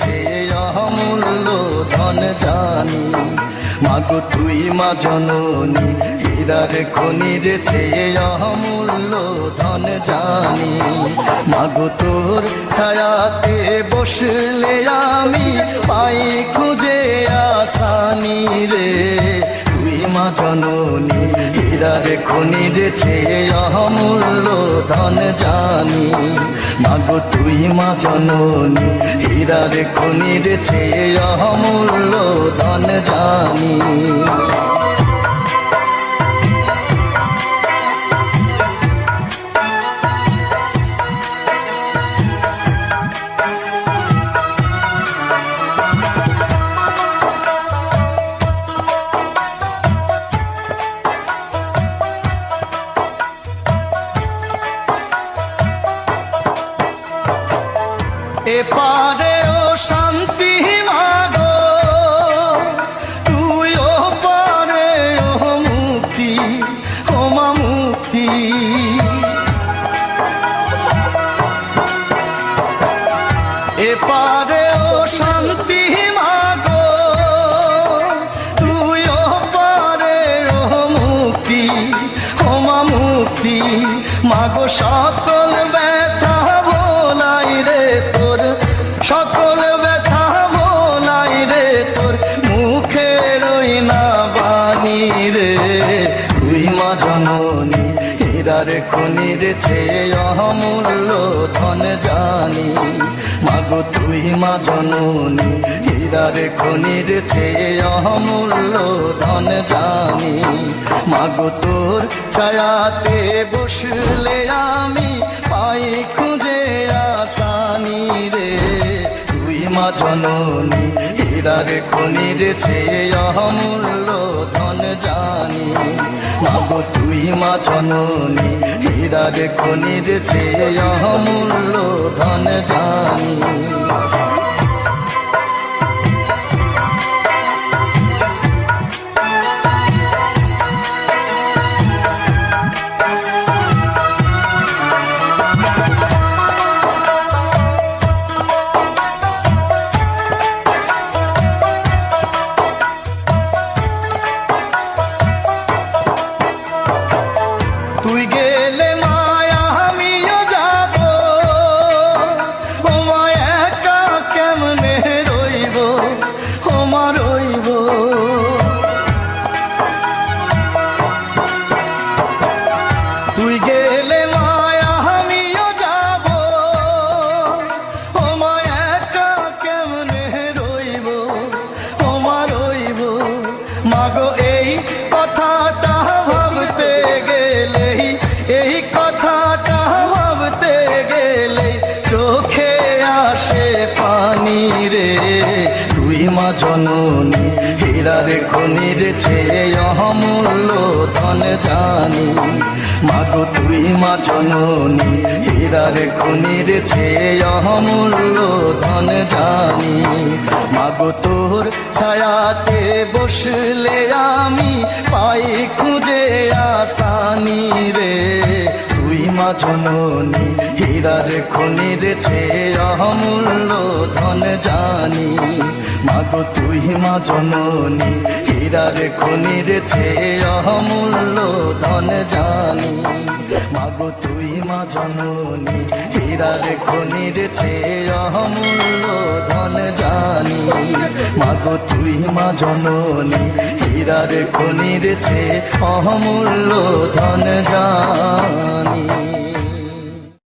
চেয়ে অমূল্য ধন জানি। মাগো তুই মা জননী হীরার খনির চেয়ে অমূল্য ধন জানি। মাগো তোর ছায়াতে বসলে আমি পাই খুঁজে আসানি রে। তুই মা জননী হীরার খনির চেয়ে অমূল্য ধন জানি। মাগো তুই মা জননী হীরার খনির চেয়ে অমূল্য ধন জানি। এপারে ও শান্তি মাগো তুই ও পারে ও মুক্তি ও মা মুক্তি। এপারে ও শান্তি মাগো তুই ও পারে ও মুক্তি ও মা মুক্তি। মাগো সকল ব্যথা ভোলাই রে তোর, সকল ব্যথা ভোলাই রে তোর মুখের ওই না বাণী রে। তুই মা জননী হীরার খনির চেয়ে অমূল্য ধন জানি। মাগো তুই মা জননী হীরার খনির চেয়ে অমূল্য ধন জানি। মাগো তোর ছায়াতে বসলে আমি পাই খুঁজে আসানি রে। তুই মা জননী হীরার খনির চেয়ে অমূল্য ধন জানি। মাগো তুই মা জননী হীরার খনির চেয়ে অমূল্য ধন জানি। তুই গেলে মায়া আমিও যাব, ও মায়া একা কেমনে রইব, ও মা রইব। তুই গেলে মায়া আমিও যাব, ও মায়া একা কেমনে রইব, ও মা রইব। মাগো এই কথাটা ভাবতে গেলে, এই কথাটা ভাবতে গেলে চোখে আসে পানি রে। তুই মা জননী হীরার খনির চেয়ে অমূল্য ধন জানি। মাগো তুই মা জননী হীরার খনির চেয়ে অমূল্য ধন জানি। মাগো তোর ছায়াতে বসলে আমি পাই খুঁজে আসানি রে। তুই মা জননী হীরার খনির চেয়ে অমূল্য ধন জানি। মাগো তুই মা জননী হীরার খনির চেয়ে অমূল্য ধন জানি। মাগো তুই মা জননী হীরার খনির চেয়ে অমূল্য ধন জানি। মাগো তুই মা জননী হীরার খনির চেয়ে অমূল্য ধন জানি।